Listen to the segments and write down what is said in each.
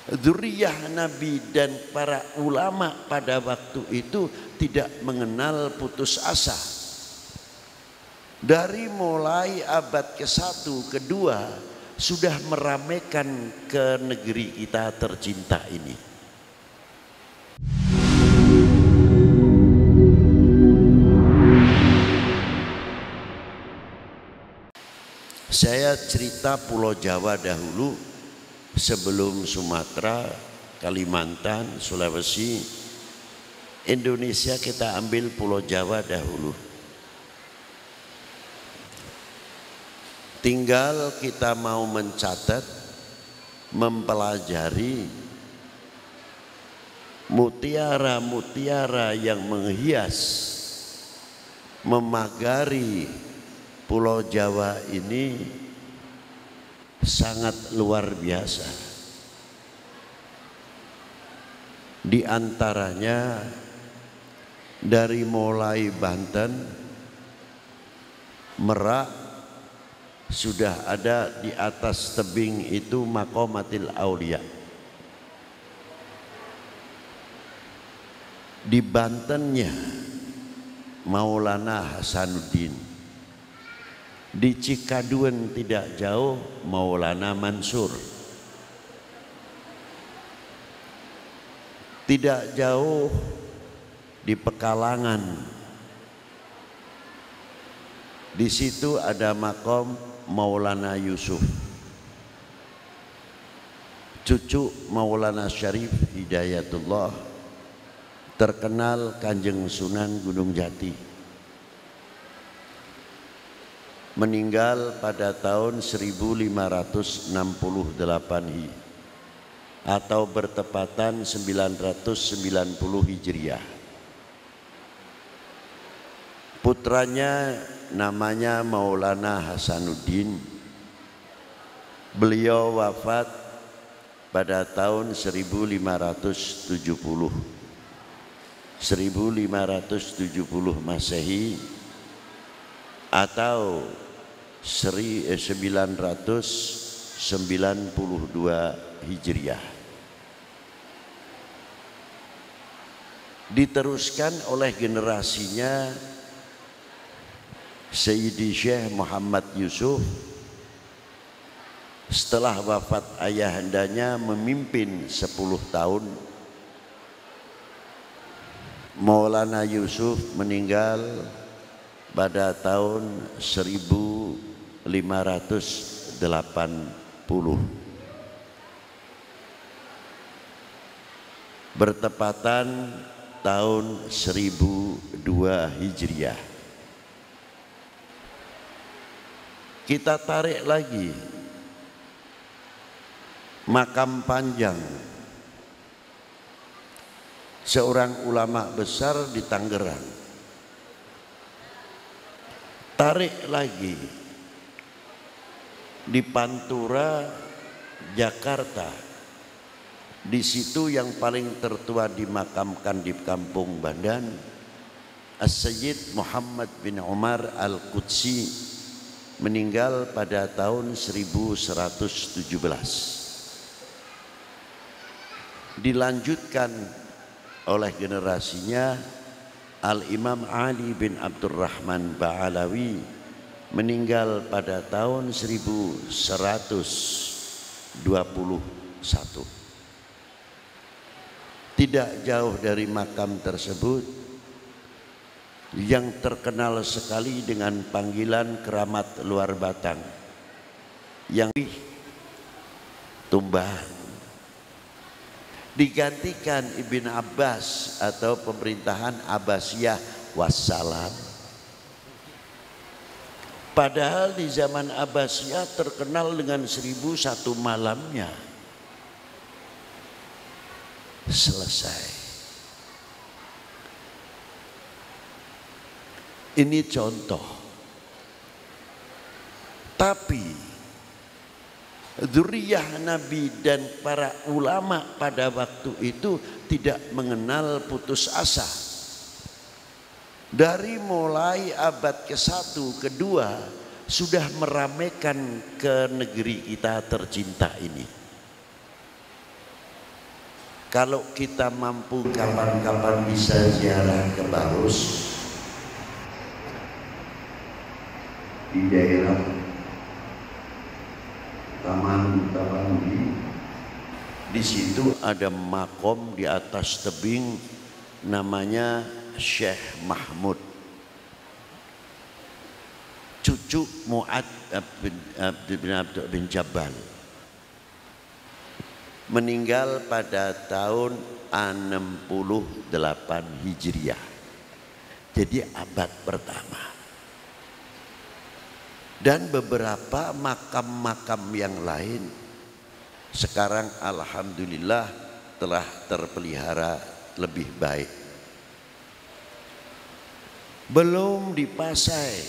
Dzurriyyah Nabi dan para ulama pada waktu itu tidak mengenal putus asa. Dari mulai abad ke-1, ke-2 sudah meramaikan ke negeri kita tercinta ini. Saya cerita Pulau Jawa dahulu sebelum Sumatera, Kalimantan, Sulawesi. Indonesia kita ambil Pulau Jawa dahulu. Tinggal kita mau mencatat, mempelajari mutiara-mutiara yang menghias, memagari Pulau Jawa ini sangat luar biasa. Di antaranya dari mulai Banten, Merak, sudah ada di atas tebing itu Maqamatil Aulia. Di Bantennya Maulana Hasanuddin. Di Cikaduen tidak jauh Maulana Mansur. Tidak jauh di Pekalongan, di situ ada makom Maulana Yusuf, cucu Maulana Syarif Hidayatullah, terkenal Kanjeng Sunan Gunung Jati, meninggal pada tahun 1568 atau bertepatan 990 Hijriah. Putranya namanya Maulana Hasanuddin. Beliau wafat pada tahun 1570 Masehi atau 992 Hijriah. Diteruskan oleh generasinya Sayyidi Syekh Muhammad Yusuf. Setelah wafat ayahandanya memimpin 10 tahun. Maulana Yusuf meninggal pada tahun 1580, bertepatan tahun 1002 Hijriah. Kita tarik lagi makam panjang seorang ulama besar di Tangerang. Tarik lagi di Pantura, Jakarta. Di situ yang paling tertua dimakamkan di Kampung Bandan, As-Sayyid Muhammad bin Umar Al-Qudsi, meninggal pada tahun 1117. Dilanjutkan oleh generasinya Al-Imam Ali bin Abdurrahman Ba'alawi, meninggal pada tahun 1121. Tidak jauh dari makam tersebut yang terkenal sekali dengan panggilan keramat luar batang, yang Tumbang, digantikan Ibn Abbas atau pemerintahan Abbasiyah wassalam. Padahal di zaman Abbasiyah terkenal dengan 1001 malamnya. Selesai. Ini contoh. Tapi dzurriyyah Nabi dan para ulama pada waktu itu tidak mengenal putus asa. Dari mulai abad ke-1, ke-2 sudah meramaikan ke negeri kita tercinta ini. Kalau kita mampu kapan-kapan bisa ziarah ke Barus di daerah Taman di situ ada makom di atas tebing namanya Syekh Mahmud, cucu Mu'ad bin Jabal, meninggal pada tahun 68 Hijriah, jadi abad pertama. Dan beberapa makam-makam yang lain sekarang alhamdulillah telah terpelihara lebih baik. Belum di Pasai,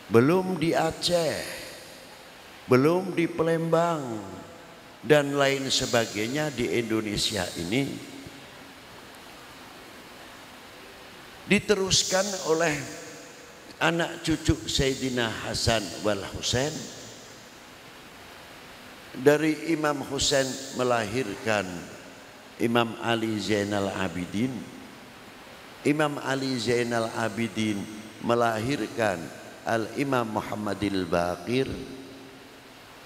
belum di Aceh, belum di Palembang dan lain sebagainya di Indonesia ini diteruskan oleh anak cucu Sayyidina Hasan wal Husain. Dari Imam Husain melahirkan Imam Ali Zainal Abidin, Imam Ali Zainal Abidin melahirkan Al-Imam Muhammadil Baqir,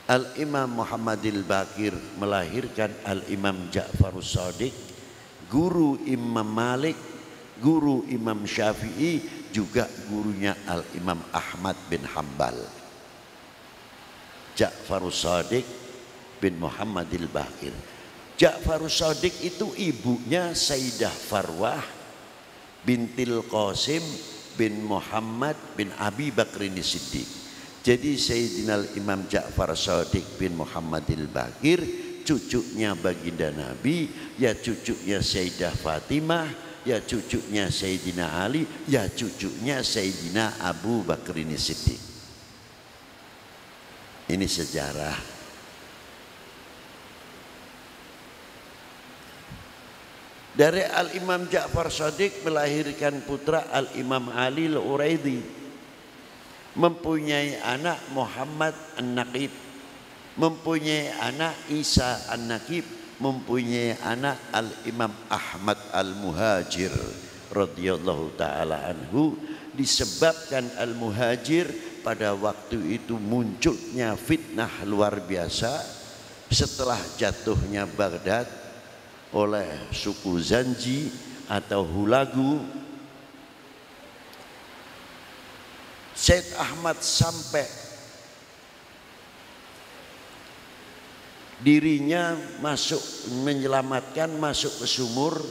Al-Imam Muhammadil Baqir melahirkan Al-Imam Ja'farus Shadiq, guru Imam Malik, guru Imam Syafi'i, juga gurunya Al-Imam Ahmad bin Hambal. Ja'farus Shadiq bin Muhammadil Baqir. Ja'farus Shadiq itu ibunya Sayyidah Farwah bintil Qasim bin Muhammad bin Abi Bakrin Siddiq. Jadi Sayyidina Imam Ja'far Shadiq bin Muhammadil Baqir, cucunya baginda Nabi, ya cucunya Sayyidah Fatimah, ya cucunya Sayyidina Ali, ya cucunya Sayyidina Abu Bakrin Siddiq. Ini sejarah. Dari Al-Imam Ja'far Shadiq melahirkan putra Al-Imam Ali Al-Uraidi, mempunyai anak Muhammad An-Naqib, mempunyai anak Isa An-Naqib, mempunyai anak Al-Imam Ahmad Al-Muhajir radhiyallahu ta'ala anhu. Disebabkan Al-Muhajir pada waktu itu munculnya fitnah luar biasa setelah jatuhnya Baghdad oleh suku Zanji atau Hulagu. Syed Ahmad sampai dirinya masuk menyelamatkan, masuk ke sumur,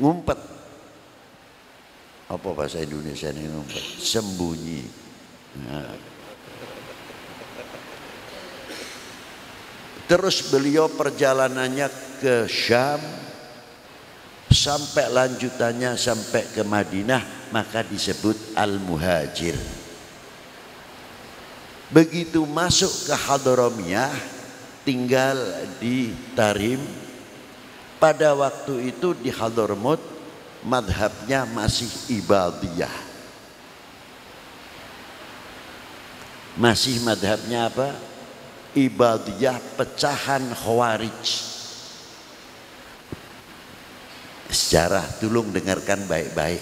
ngumpet. Apa bahasa Indonesia ini ngumpet? Sembunyi. Nah. Terus beliau perjalanannya ke Syam sampai lanjutannya sampai ke Madinah, maka disebut Al-Muhajir. Begitu masuk ke Hadramiyah, tinggal di Tarim. Pada waktu itu di Hadramut madhabnya masih Ibadiyah. Masih madhabnya apa? Ibadiyah, pecahan Khawarij. Sejarah, tolong dengarkan baik-baik.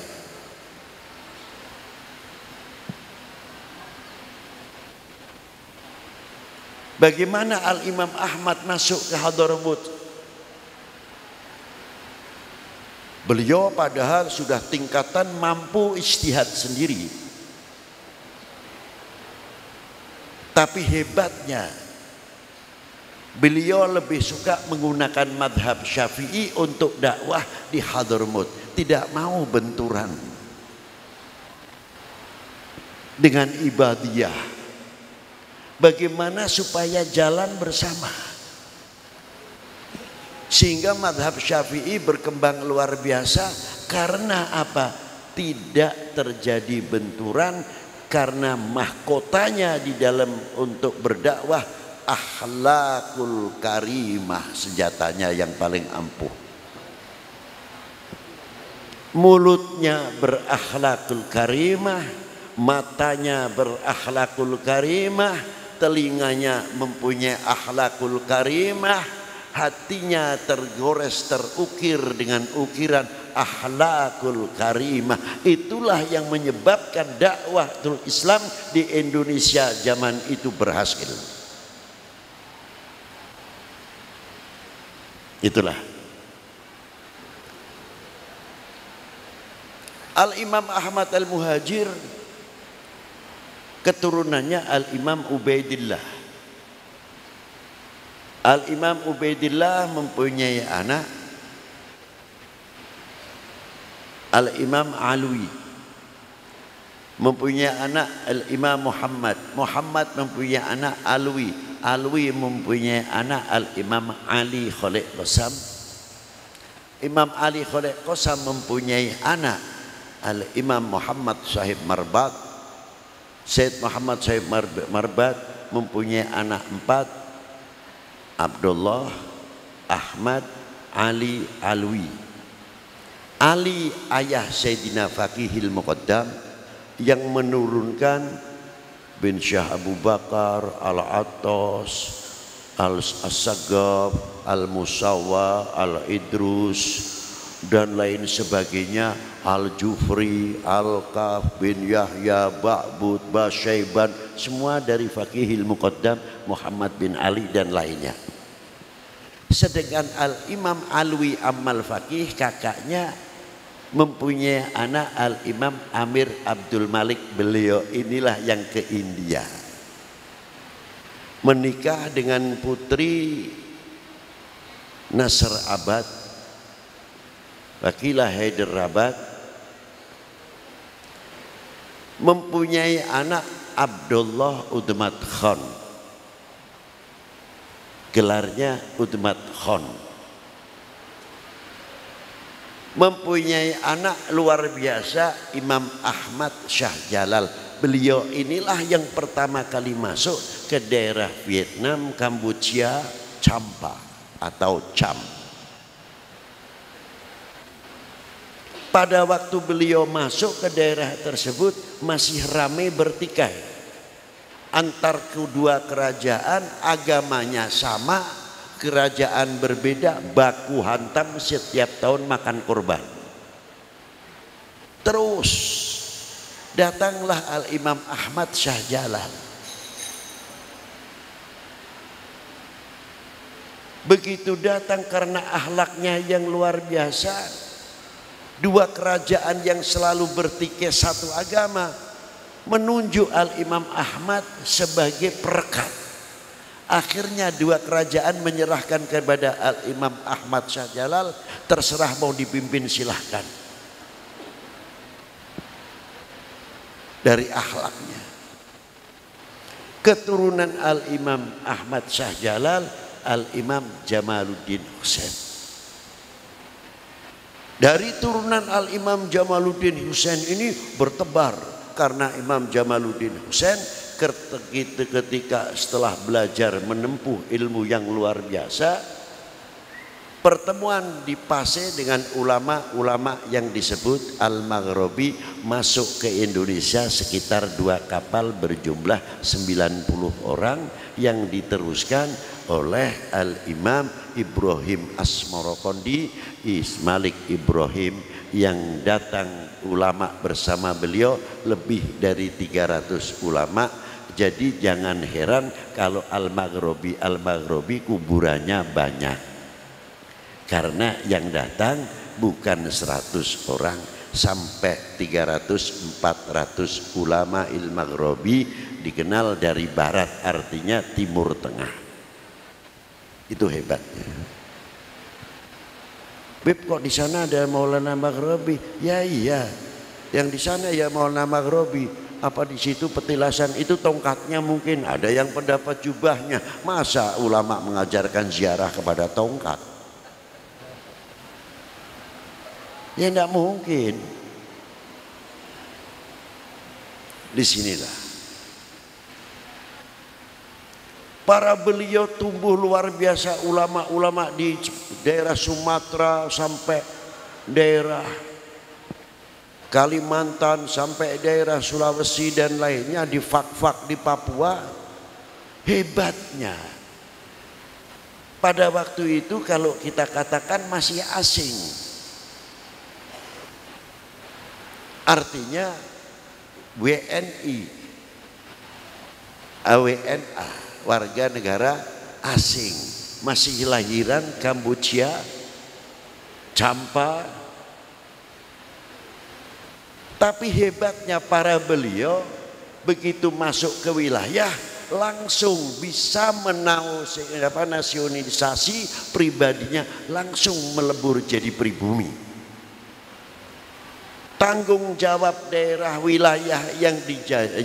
Bagaimana Al-Imam Ahmad masuk ke Hadramut? Beliau padahal sudah tingkatan mampu ijtihad sendiri. Tapi hebatnya beliau lebih suka menggunakan madhab Syafi'i untuk dakwah di Hadramut. Tidak mau benturan dengan Ibadiyah. Bagaimana supaya jalan bersama? Sehingga madhab Syafi'i berkembang luar biasa. Karena apa? Tidak terjadi benturan, karena mahkotanya di dalam untuk berdakwah akhlakul karimah, senjatanya yang paling ampuh. Mulutnya berakhlakul karimah, matanya berakhlakul karimah, telinganya mempunyai akhlakul karimah, hatinya tergores terukir dengan ukiran akhlakul karimah. Itulah yang menyebabkan dakwatul Islam di Indonesia zaman itu berhasil. Itulah Al-Imam Ahmad Al-Muhajir, keturunannya Al-Imam Ubaidillah. Al-Imam Ubaidillah mempunyai anak Al-Imam Alwi, mempunyai anak Al-Imam Muhammad. Muhammad mempunyai anak Alwi. Alwi mempunyai anak Al-Imam Ali Khalid Qasam. Imam Ali Khalid Qasam mempunyai anak Al-Imam Muhammad Sahib Marbat. Syed Muhammad Sahib Marbat mempunyai anak 4, Abdullah, Ahmad, Ali, Alwi. Ali ayah Sayyidina Faqihil Muqaddam yang menurunkan bin Syah Abu Bakar, Al-Attas, Al-Assagab, Al-Musawwa, Al-Idrus dan lain sebagainya, Al-Jufri, Al-Kaf bin Yahya, Ba'bud, Basyaiban, semua dari Faqihil Muqaddam Muhammad bin Ali dan lainnya. Sedangkan Al-Imam Alwi Amal Faqih, kakaknya, mempunyai anak Al-Imam Amir Abdul Malik. Beliau inilah yang ke India, menikah dengan putri Nasr Abad, Wakilah Hyderabad, mempunyai anak Abdullah Udmat Khan, gelarnya Udmat Khan. Mempunyai anak luar biasa Imam Ahmad Shah Jalal. Beliau inilah yang pertama kali masuk ke daerah Vietnam, Kampuchea, Champa atau Cham. Pada waktu beliau masuk ke daerah tersebut masih ramai bertikai. Antar kedua kerajaan agamanya sama, kerajaan berbeda, baku hantam setiap tahun makan kurban. Terus datanglah Al-Imam Ahmad Shah Jalal. Begitu datang karena akhlaknya yang luar biasa, dua kerajaan yang selalu bertikai satu agama menunjuk Al-Imam Ahmad sebagai perekat. Akhirnya dua kerajaan menyerahkan kepada Al-Imam Ahmad Shah Jalal, terserah mau dipimpin silahkan. Dari akhlaknya, keturunan Al-Imam Ahmad Shah Jalal, Al-Imam Jamaluddin Husain. Dari turunan Al-Imam Jamaluddin Husain ini bertebar, karena Imam Jamaluddin Husain ketika setelah belajar menempuh ilmu yang luar biasa, pertemuan di Pasai dengan ulama-ulama yang disebut Al-Maghribi masuk ke Indonesia sekitar 2 kapal berjumlah 90 orang yang diteruskan oleh Al-Imam Ibrahim Asmorokondi, Malik Ibrahim, yang datang ulama bersama beliau lebih dari 300 ulama. Jadi jangan heran kalau Al-Maghribi kuburannya banyak, karena yang datang bukan 100 orang, sampai 300-400 ulama Al-Maghribi, dikenal dari barat, artinya timur tengah. Itu hebatnya. Beb, kok di sana ada Maulana Maghribi? Ya iya, yang di sana ya Maulana Maghribi. Apa di situ petilasan itu tongkatnya? Mungkin ada yang pendapat jubahnya. Masa ulama mengajarkan ziarah kepada tongkat? Ya tidak mungkin. Disinilah para beliau tumbuh luar biasa, ulama-ulama di daerah Sumatera sampai daerah Kalimantan sampai daerah Sulawesi dan lainnya, di Fak-Fak di Papua. Hebatnya pada waktu itu kalau kita katakan masih asing, artinya WNI, AWNA, warga negara asing, masih lahiran Kamboja, Champa. Tapi hebatnya para beliau begitu masuk ke wilayah langsung bisa nasionalisasi pribadinya, langsung melebur jadi pribumi. Tanggung jawab daerah wilayah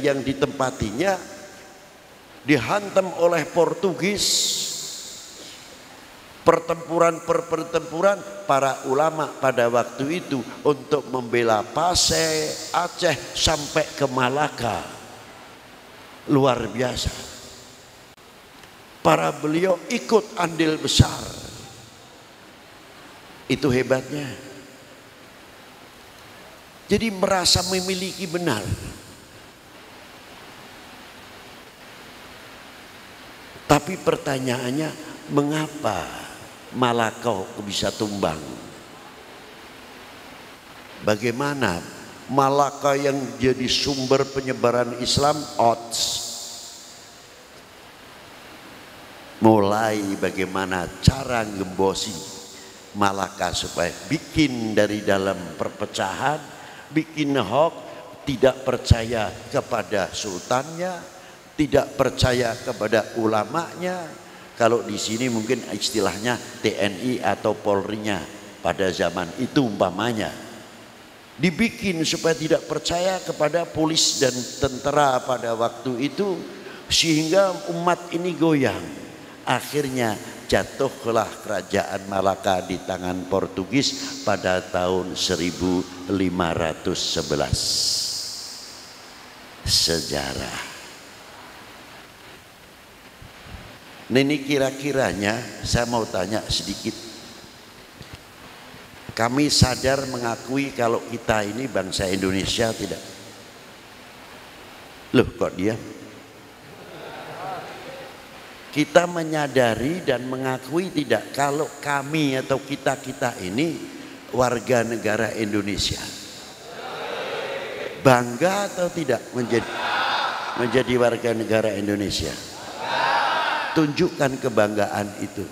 yang ditempatinya dihantam oleh Portugis. Pertempuran per pertempuran para ulama pada waktu itu untuk membela Pasai, Aceh sampai ke Malaka, luar biasa. Para beliau ikut andil besar, itu hebatnya. Jadi merasa memiliki benar. Tapi pertanyaannya, mengapa Malaka bisa tumbang? Bagaimana Malaka yang jadi sumber penyebaran Islam odds? Mulai bagaimana cara ngembosi Malaka supaya bikin dari dalam perpecahan, bikin hoax, tidak percaya kepada sultannya, tidak percaya kepada ulamanya. Kalau di sini mungkin istilahnya TNI atau Polri-nya pada zaman itu umpamanya. Dibikin supaya tidak percaya kepada polis dan tentara pada waktu itu, sehingga umat ini goyang. Akhirnya jatuhlah kerajaan Malaka di tangan Portugis pada tahun 1511. Sejarah. Nah, ini kira-kiranya saya mau tanya sedikit. Kami sadar mengakui kalau kita ini bangsa Indonesia tidak? Loh, kok dia? Kita menyadari dan mengakui tidak kalau kami atau kita ini warga negara Indonesia? Bangga atau tidak menjadi warga negara Indonesia? Tunjukkan kebanggaan itu.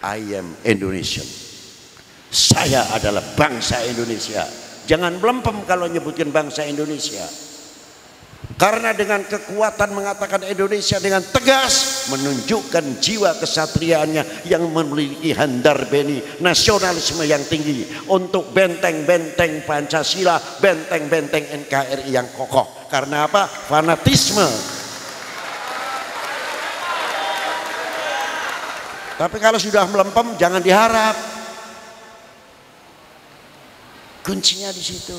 I am Indonesian. Saya adalah bangsa Indonesia. Jangan melempem kalau nyebutkan bangsa Indonesia. Karena dengan kekuatan mengatakan Indonesia dengan tegas, menunjukkan jiwa kesatriaannya yang memiliki handar beni nasionalisme yang tinggi untuk benteng-benteng Pancasila, benteng-benteng NKRI yang kokoh. Karena apa? Fanatisme. Tapi kalau sudah melempem jangan diharap. Kuncinya di situ.